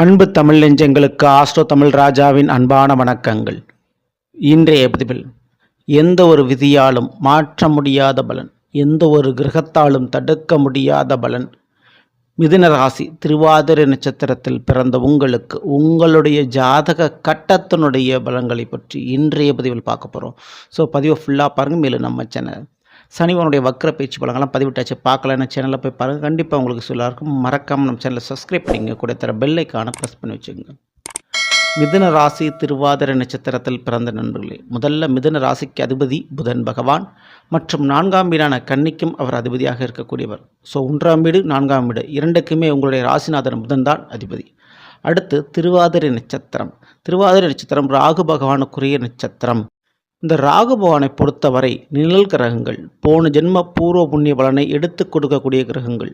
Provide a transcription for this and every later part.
அன்பு தமிழ் நெஞ்சங்களுக்கு ஆஸ்ட்ரோ தமிழ் ராஜாவின் அன்பான வணக்கங்கள். இன்றைய பதிவில் எந்த ஒரு விதியாலும் மாற்ற முடியாத பலன், எந்த ஒரு கிரகத்தாலும் தடுக்க முடியாத பலன், மிதுன ராசி திருவாதிரை நட்சத்திரத்தில் பிறந்த உங்களுக்கு உங்களுடைய ஜாதக கட்டத்தினுடைய பலன்களை பற்றி இன்றைய பதிவில் பார்க்க போகிறோம். ஸோ பதிவை ஃபுல்லாக பாருங்கள். மேலும் நம்ம சேனல் சனிவனுடைய வக்கர பேச்சு பலங்கள்லாம் பதிவிட்டாச்சு, பார்க்கலன்னு சேனலில் போய் பாருங்கள். கண்டிப்பாக உங்களுக்கு எல்லாருக்கும் மறக்காமல் நம்ம சேனலை சப்ஸ்கிரைப் பண்ணிங்க, கூட தர பெல்லைக்கான ப்ரெஸ் பண்ணி வச்சுக்கோங்க. மிதுன ராசி திருவாதிரை நட்சத்திரத்தில் பிறந்த நண்பர்களே, முதல்ல மிதுன ராசிக்கு அதிபதி புதன் பகவான் மற்றும் 4ஆம் வீடான கன்னிக்கும் அவர் அதிபதியாக இருக்கக்கூடியவர். ஸோ 1ஆம் வீடு 4ஆம் வீடு இரண்டுக்குமே உங்களுடைய ராசிநாதன் புதன் தான் அதிபதி. அடுத்து திருவாதிரை நட்சத்திரம். திருவாதிரை நட்சத்திரம் ராகு பகவானுக்குரிய நட்சத்திரம். இந்த ராகு பகவானை பொறுத்தவரை நிழல் கிரகங்கள், போன ஜென்ம பூர்வ புண்ணிய பலனை எடுத்து கொடுக்கக்கூடிய கிரகங்கள்.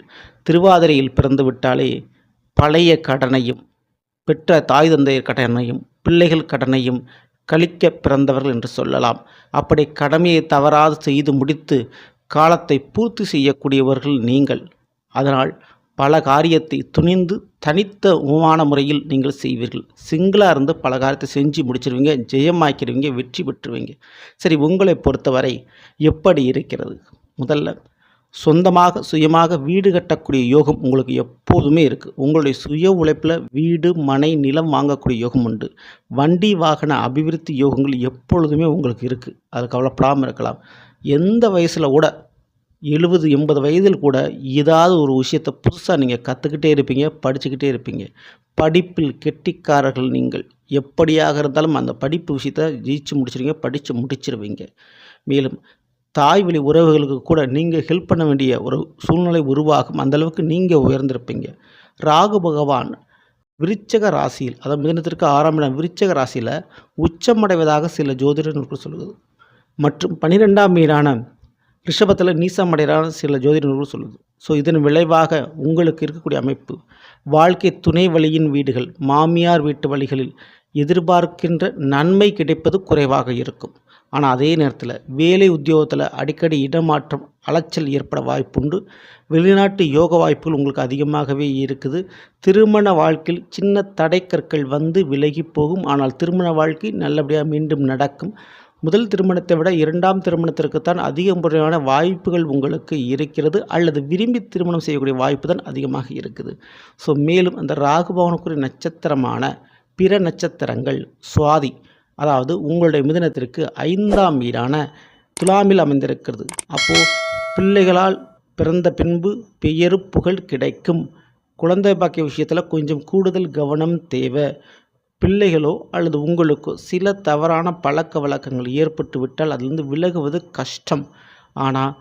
திருவாதிரையில் பிறந்து விட்டாலே பழைய கடனையும், பெற்ற தாய் தந்தையர் கடனையும், பிள்ளைகள் கடனையும் கழிக்க பிறந்தவர்கள் என்று சொல்லலாம். அப்படி கடமையை தவறாது செய்து முடித்து காலத்தை பூர்த்தி செய்யக்கூடியவர்கள் நீங்கள். அதனால் பல காரியத்தை துணிந்து தனித்த உமான முறையில் நீங்கள் செய்வீர்கள். சிங்கிளாக இருந்து பல காரியத்தை செஞ்சு முடிச்சிருவீங்க, ஜெயமாக்கிடுவீங்க, வெற்றி பெற்றுவீங்க. சரி, உங்களை பொறுத்தவரை எப்படி இருக்கிறது? முதல்ல சொந்தமாக சுயமாக வீடு கட்டக்கூடிய யோகம் உங்களுக்கு எப்போதுமே இருக்குது. உங்களுடைய சுய உழைப்பில் வீடு மனை நிலம் வாங்கக்கூடிய யோகம் உண்டு. வண்டி வாகன அபிவிருத்தி யோகங்கள் எப்பொழுதுமே உங்களுக்கு இருக்குது. அது கவலைப்படாமல் இருக்கலாம். எந்த வயசில் கூட 70-80 வயதில் கூட ஏதாவது ஒரு விஷயத்தை புதுசாக நீங்கள் கற்றுக்கிட்டே இருப்பீங்க, படிச்சுக்கிட்டே இருப்பீங்க. படிப்பில் கெட்டிக்காரர்கள் நீங்கள். எப்படியாக இருந்தாலும் அந்த படிப்பு விஷயத்தை ஜெயிச்சு முடிச்சிருவீங்க, படித்து முடிச்சிருவீங்க. மேலும் தாய் வழி உறவுகளுக்கு கூட நீங்கள் ஹெல்ப் பண்ண வேண்டிய ஒரு சூழ்நிலை உருவாகும். அந்தளவுக்கு நீங்கள் உயர்ந்திருப்பீங்க. ராகு பகவான் விருச்சக ராசியில், அதாவது மிதுனத்திற்கு 6ஆம் இடம் விருச்சக ராசியில் உச்சமடைவதாக சில ஜோதிட நூல்கள் சொல்லுது. மற்றும் 12ஆம் வீடான ரிஷபத்தில் நீசமடைகிறான சில ஜோதிட நூல்கள் சொல்லுது. ஸோ இதன் விளைவாக உங்களுக்கு இருக்கக்கூடிய அமைப்பு, வாழ்க்கை துணை வழியின் வீடுகள், மாமியார் வீட்டு வழிகளில் எதிர்பார்க்கின்ற நன்மை கிடைப்பது குறைவாக இருக்கும். ஆனால் அதே நேரத்தில் வேலை உத்தியோகத்தில் அடிக்கடி இடமாற்றம், அலைச்சல் ஏற்பட வாய்ப்புண்டு. வெளிநாட்டு யோக வாய்ப்புகள் உங்களுக்கு அதிகமாகவே இருக்குது. திருமண வாழ்க்கையில் சின்ன தடைக்கற்கள் வந்து விலகி போகும். ஆனால் திருமண வாழ்க்கை நல்லபடியாக மீண்டும் நடக்கும். முதல் திருமணத்தை விட 2ஆம் திருமணத்திற்குத்தான் அதிக முறையான வாய்ப்புகள் உங்களுக்கு இருக்கிறது, அல்லது விரும்பி திருமணம் செய்யக்கூடிய வாய்ப்பு தான் அதிகமாக இருக்குது. ஸோ மேலும் அந்த ராகு பகவானுக்குரிய நட்சத்திரமான பிற நட்சத்திரங்கள் சுவாதி, அதாவது உங்களுடைய மிதுனத்திற்கு 5ஆம் வீடான துலாமில் அமைந்திருக்கிறது. அப்போது பிள்ளைகளால் பிறந்த பின்பு பெயரு புகழ் கிடைக்கும். குழந்தை பாக்கிய விஷயத்தில் கொஞ்சம் கூடுதல் கவனம் தேவை. பிள்ளைகளோ அல்லது உங்களுக்கோ சில தவறான பழக்க வழக்கங்கள் ஏற்பட்டு விட்டால் அதிலிருந்து விலகுவது கஷ்டம். ஆனால்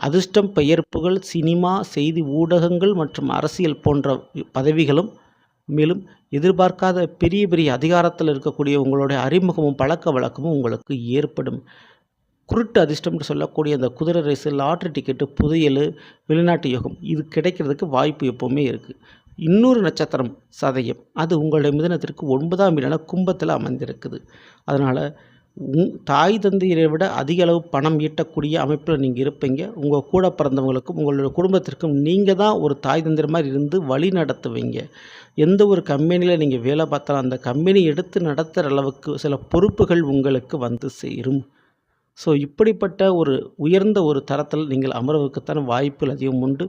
அதிர்ஷ்டம், பெயர் புகழ், சினிமா, செய்தி ஊடகங்கள் மற்றும் அரசியல் போன்ற பதவிகளும், மேலும் எதிர்பார்க்காத பெரிய பெரிய அதிகாரத்தில் இருக்கக்கூடிய உங்களுடைய அறிமுகமும் பழக்க வழக்கமும் உங்களுக்கு ஏற்படும். குருட்டு அதிர்ஷ்டம்னு சொல்லக்கூடிய அந்த குதிரை ரேஸு, லாட்ரி டிக்கெட்டு, புதையல், வெளிநாட்டு யோகம் இது கிடைக்கிறதுக்கு வாய்ப்பு எப்போவுமே இருக்குது. இன்னொரு நட்சத்திரம் சதயம், அது உங்களுடைய மிதுனத்திற்கு 9ஆம் வீடான கும்பத்தில் அமைந்திருக்குது. அதனால் தாய் தந்தையரை விட அதிக அளவு பணம் ஈட்டக்கூடிய அமைப்பில் நீங்கள் இருப்பீங்க. உங்கள் கூட பிறந்தவங்களுக்கும் உங்களுடைய குடும்பத்திற்கும் நீங்கள் தான் ஒரு தாய் தந்தையர் மாதிரி இருந்து வழி நடத்துவீங்க. எந்த ஒரு கம்பெனியில் நீங்கள் வேலை பார்த்தாலும் அந்த கம்பெனி எடுத்து நடத்துகிற அளவுக்கு சில பொறுப்புகள் உங்களுக்கு வந்து சேரும். ஸோ இப்படிப்பட்ட ஒரு உயர்ந்த ஒரு தரத்தில் நீங்கள் அமர்வுக்குத்தான் வாய்ப்புகள் அதிகம் உண்டு.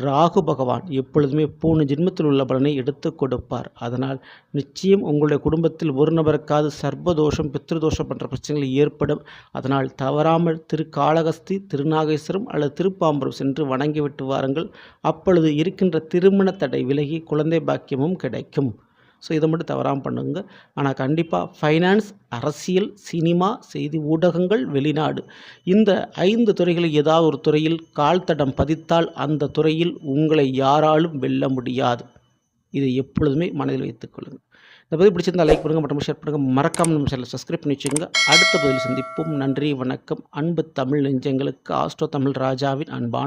ராகு பகவான் எப்பொழுதுமே போன ஜென்மத்தில் உள்ள பலனை எடுத்து கொடுப்பார். அதனால் நிச்சயம் உங்களுடைய குடும்பத்தில் ஒரு நபருக்காவது சர்ப்பதோஷம், பித்ருதோஷம் போன்ற பிரச்சனைகள் ஏற்படும். அதனால் தவறாமல் திருக்காளகஸ்தி, திருநாகேஸ்வரம் அல்லது திருப்பாம்பரம் சென்று வணங்கிவிட்டு வாருங்கள். அப்பொழுது இருக்கின்ற திருமண தடை விலகி குழந்தை பாக்கியமும் கிடைக்கும். ஸோ இதை மட்டும் தவறாமல் பண்ணுங்க. ஆனால் கண்டிப்பாக ஃபைனான்ஸ், அரசியல், சினிமா, செய்தி ஊடகங்கள், வெளிநாடு இந்த 5 துறைகளில் ஏதாவது ஒரு துறையில் கால் தடம் பதித்தால் அந்த துறையில் உங்களை யாராலும் வெல்ல முடியாது. இதை எப்பொழுதுமே மனதில் வைத்துக்கொள்ளுங்கள். இந்த பதிவு பிடிச்சிருந்தால் லைக் பண்ணுங்கள் மற்றும் ஷேர் பண்ணுங்கள். மறக்காமல் நம்ம சேனலை சப்ஸ்கிரைப் பண்ணி வச்சுக்கோங்க. அடுத்த பதிவில் சந்திப்போம். நன்றி, வணக்கம். அன்பு தமிழ் நெஞ்சங்களுக்கு ஆஸ்ட்ரோ தமிழ் ராஜாவின் அன்பான